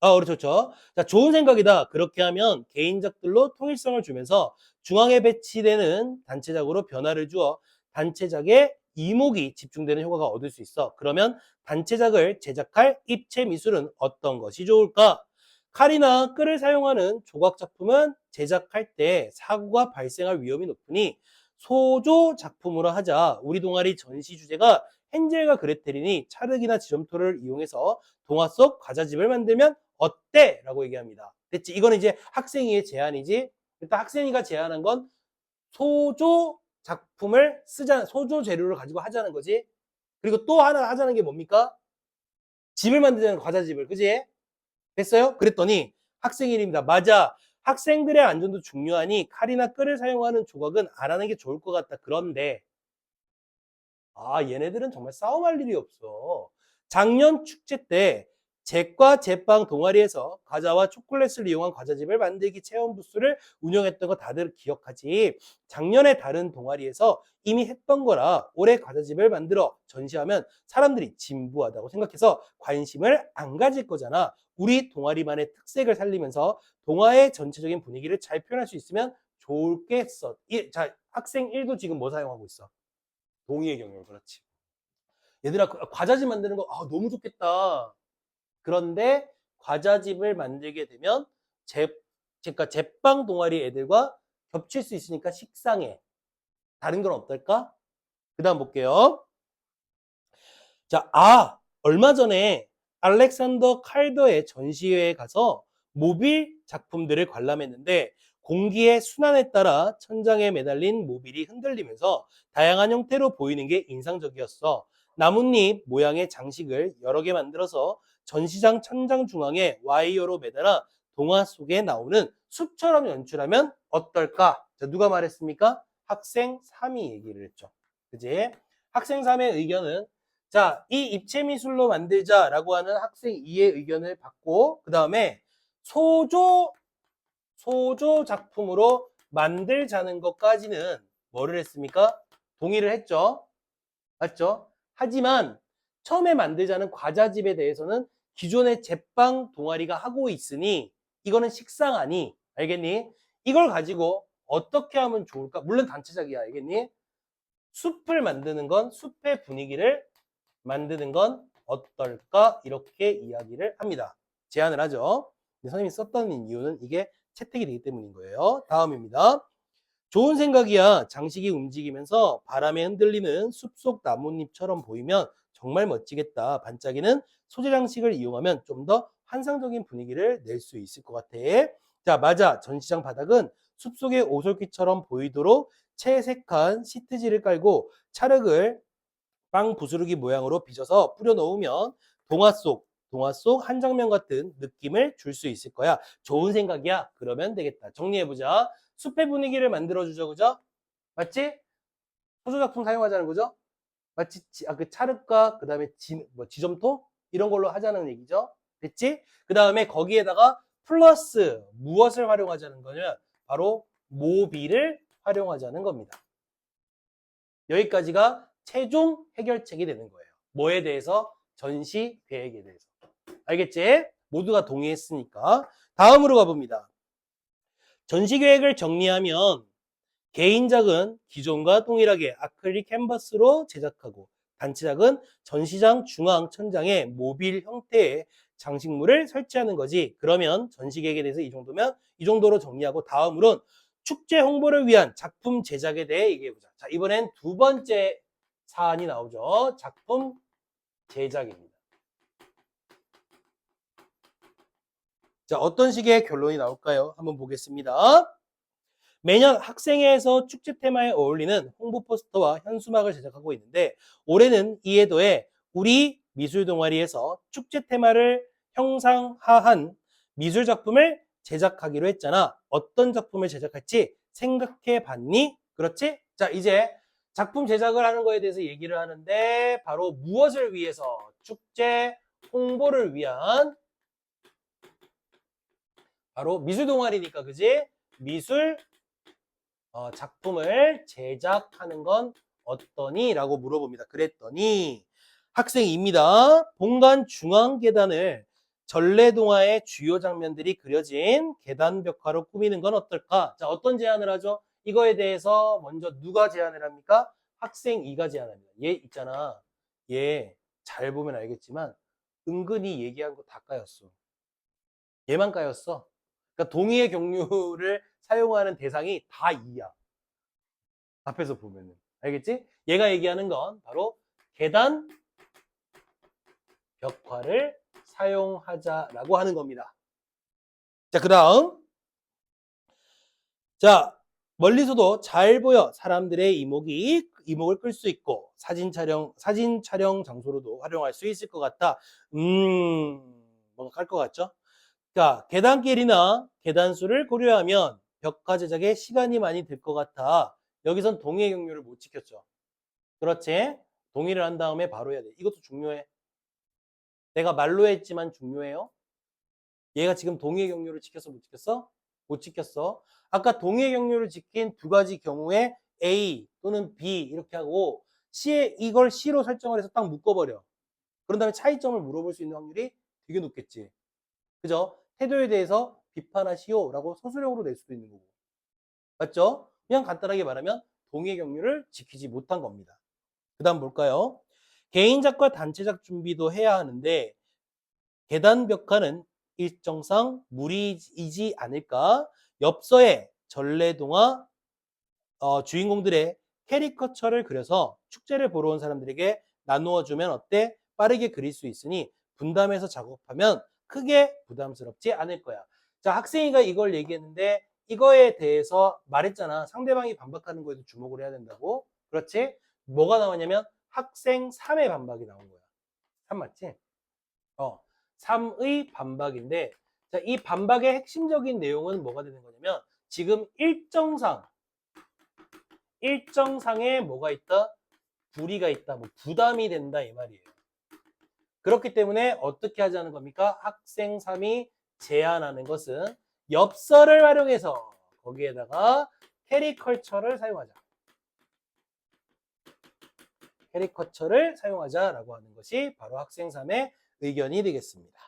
그렇죠. 자, 좋은 생각이다. 그렇게 하면 개인작들로 통일성을 주면서 중앙에 배치되는 단체작으로 변화를 주어 단체작의 이목이 집중되는 효과가 얻을 수 있어. 그러면 단체작을 제작할 입체 미술은 어떤 것이 좋을까? 칼이나 끌을 사용하는 조각 작품은 제작할 때 사고가 발생할 위험이 높으니 소조 작품으로 하자. 우리 동아리 전시 주제가 헨젤과 그레텔이니 찰흙이나 지점토를 이용해서 동화 속 과자집을 만들면 어때? 라고 얘기합니다. 됐지? 이거는 이제 학생이의 제안이지. 일단 학생이가 제안한 건 소조 작품을 소조 재료를 가지고 하자는 거지. 그리고 또 하나 하자는 게 뭡니까? 집을 만들자는 과자집을. 그지? 됐어요? 그랬더니 학생 일입니다. 맞아. 학생들의 안전도 중요하니 칼이나 끌을 사용하는 조각은 안 하는 게 좋을 것 같다. 그런데 얘네들은 정말 싸움할 일이 없어. 작년 축제 때 잭과 제빵 동아리에서 과자와 초콜릿을 이용한 과자집을 만들기 체험 부스를 운영했던 거 다들 기억하지? 작년에 다른 동아리에서 이미 했던 거라 올해 과자집을 만들어 전시하면 사람들이 진부하다고 생각해서 관심을 안 가질 거잖아. 우리 동아리만의 특색을 살리면서 동아의 전체적인 분위기를 잘 표현할 수 있으면 좋겠어. 자, 학생 1도 지금 뭐 사용하고 있어? 동의의 경영. 그렇지. 얘들아, 과자집 만드는 거 너무 좋겠다. 그런데 과자집을 만들게 되면 그러니까 제빵 동아리 애들과 겹칠 수 있으니까 식상해. 다른 건 어떨까? 그 다음 볼게요. 자, 얼마 전에 알렉산더 칼더의 전시회에 가서 모빌 작품들을 관람했는데 공기의 순환에 따라 천장에 매달린 모빌이 흔들리면서 다양한 형태로 보이는 게 인상적이었어. 나뭇잎 모양의 장식을 여러 개 만들어서 전시장 천장 중앙에 와이어로 매달아 동화 속에 나오는 숲처럼 연출하면 어떨까? 자, 누가 말했습니까? 학생 3이 얘기를 했죠. 그지? 학생 3의 의견은 자, 이 입체 미술로 만들자라고 하는 학생 2의 의견을 받고 그 다음에 소조 작품으로 만들자는 것까지는 뭐를 했습니까? 동의를 했죠. 맞죠? 하지만 처음에 만들자는 과자집에 대해서는 기존의 제빵 동아리가 하고 있으니 이거는 식상하니 알겠니? 이걸 가지고 어떻게 하면 좋을까? 물론 단체작이야, 알겠니? 숲을 만드는 건 숲의 분위기를 만드는 건 어떨까? 이렇게 이야기를 합니다. 제안을 하죠. 선생님이 썼던 이유는 이게 채택이 되기 때문인 거예요. 다음입니다. 좋은 생각이야. 장식이 움직이면서 바람에 흔들리는 숲속 나뭇잎처럼 보이면 정말 멋지겠다. 반짝이는 소재 장식을 이용하면 좀 더 환상적인 분위기를 낼 수 있을 것 같아. 자, 맞아. 전시장 바닥은 숲속의 오솔길처럼 보이도록 채색한 시트지를 깔고 찰흙을 빵 부스러기 모양으로 빚어서 뿌려 놓으면 동화 속 한 장면 같은 느낌을 줄 수 있을 거야. 좋은 생각이야. 그러면 되겠다. 정리해보자. 숲의 분위기를 만들어주죠. 그죠? 맞지? 소조작품 사용하자는 거죠? 맞지? 그 찰흙과 그 다음에 지점토? 이런 걸로 하자는 얘기죠. 됐지? 그 다음에 거기에다가 플러스 무엇을 활용하자는 거냐면 바로 모빌을 활용하자는 겁니다. 여기까지가 최종 해결책이 되는 거예요. 뭐에 대해서? 전시 계획에 대해서. 알겠지? 모두가 동의했으니까. 다음으로 가봅니다. 전시 계획을 정리하면 개인작은 기존과 동일하게 아크릴 캔버스로 제작하고 단체작은 전시장 중앙 천장에 모빌 형태의 장식물을 설치하는 거지. 그러면 전시 계획에 대해서 이 정도로 정리하고 다음으로는 축제 홍보를 위한 작품 제작에 대해 얘기해보자. 자, 이번엔 두 번째 사안이 나오죠. 작품 제작입니다. 자, 어떤 식의 결론이 나올까요? 한번 보겠습니다. 매년 학생회에서 축제 테마에 어울리는 홍보 포스터와 현수막을 제작하고 있는데 올해는 이에 더해 우리 미술 동아리에서 축제 테마를 형상화한 미술 작품을 제작하기로 했잖아. 어떤 작품을 제작할지 생각해 봤니? 그렇지? 자, 이제 작품 제작을 하는 거에 대해서 얘기를 하는데 바로 무엇을 위해서? 축제 홍보를 위한 바로 미술 동아리니까, 그지? 미술 작품을 제작하는 건 어떠니? 라고 물어봅니다. 그랬더니 학생입니다. 본관 중앙 계단을 전래동화의 주요 장면들이 그려진 계단 벽화로 꾸미는 건 어떨까? 자, 어떤 제안을 하죠? 이거에 대해서 먼저 누가 제안을 합니까? 학생 2가 제안합니다. 얘 있잖아. 얘 잘 보면 알겠지만 은근히 얘기한 거 다 까였어. 얘만 까였어. 그러니까 동의의 경류를 사용하는 대상이 다 2야. 앞에서 보면은. 알겠지? 얘가 얘기하는 건 바로 계단 벽화를 사용하자라고 하는 겁니다. 자, 그 다음. 자, 멀리서도 잘 보여 사람들의 이목을 끌 수 있고 사진 촬영 장소로도 활용할 수 있을 것 같다. 뭔가 깔 것 같죠? 자, 계단길이나 계단수를 고려하면 벽화 제작에 시간이 많이 들 것 같아. 여기선 동의 경류를 못 지켰죠. 그렇지? 동의를 한 다음에 바로 해야 돼. 이것도 중요해. 내가 말로 했지만 중요해요. 얘가 지금 동의 경류를 지켰어, 못 지켰어? 못 지켰어. 아까 동의 경류를 지킨 두 가지 경우에 A 또는 B 이렇게 하고 이걸 C로 설정을 해서 딱 묶어버려. 그런 다음에 차이점을 물어볼 수 있는 확률이 되게 높겠지. 그죠? 태도에 대해서 비판하시오라고 소수령으로 낼 수도 있는 거고. 맞죠? 그냥 간단하게 말하면 동의 경류를 지키지 못한 겁니다. 그 다음 볼까요? 개인작과 단체작 준비도 해야 하는데 계단 벽화는 일정상 무리이지 않을까? 엽서에 전래동화 주인공들의 캐리커처를 그려서 축제를 보러 온 사람들에게 나누어 주면 어때? 빠르게 그릴 수 있으니 분담해서 작업하면 크게 부담스럽지 않을 거야. 자, 학생이가 이걸 얘기했는데 이거에 대해서 말했잖아. 상대방이 반박하는 거에도 주목을 해야 된다고. 그렇지? 뭐가 나왔냐면 학생 3의 반박이 나온 거야. 3 맞지? 3의 반박인데, 자, 이 반박의 핵심적인 내용은 뭐가 되는 거냐면, 지금 일정상에 뭐가 있다? 불이가 있다, 뭐 부담이 된다, 이 말이에요. 그렇기 때문에 어떻게 하자는 겁니까? 학생 3이 제안하는 것은 엽서를 활용해서 거기에다가 캐리커처를 사용하자. 캐리커처를 사용하자라고 하는 것이 바로 학생 3의 의견이 되겠습니다.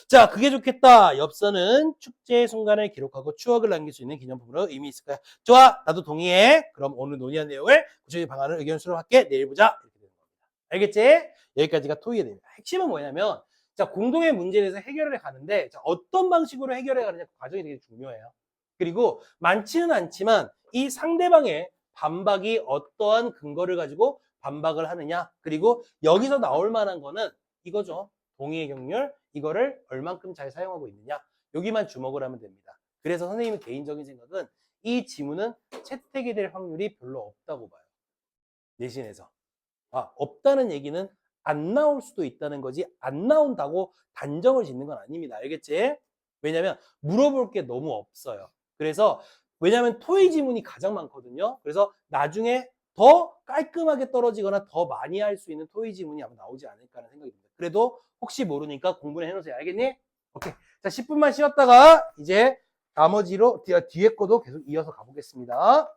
자, 그게 좋겠다. 엽서는 축제의 순간을 기록하고 추억을 남길 수 있는 기념품으로 의미 있을 거야. 좋아, 나도 동의해. 그럼 오늘 논의한 내용을 구체적인 방안을 의견 수렴할게. 내일 보자. 이렇게 되는 겁니다. 알겠지? 여기까지가 토의가 됩니다. 핵심은 뭐냐면, 자, 공동의 문제에 대해서 해결을 가는데, 자, 어떤 방식으로 해결해 가느냐 그 과정이 되게 중요해요. 그리고 많지는 않지만 이 상대방의 반박이 어떠한 근거를 가지고 반박을 하느냐, 그리고 여기서 나올 만한 거는 이거죠. 동의의 경률, 이거를 얼만큼 잘 사용하고 있느냐, 여기만 주목을 하면 됩니다. 그래서 선생님의 개인적인 생각은 이 지문은 채택이 될 확률이 별로 없다고 봐요. 내신에서. 없다는 얘기는 안 나올 수도 있다는 거지 안 나온다고 단정을 짓는 건 아닙니다. 알겠지? 왜냐면 물어볼 게 너무 없어요. 그래서 왜냐면 토의 지문이 가장 많거든요. 그래서 나중에 더 깔끔하게 떨어지거나 더 많이 할 수 있는 토의 지문이 아마 나오지 않을까 하는 생각이 듭니다. 그래도 혹시 모르니까 공부를 해놓으세요. 알겠니? 오케이. 자, 10분만 쉬었다가 이제 나머지로 뒤에 거도 계속 이어서 가보겠습니다.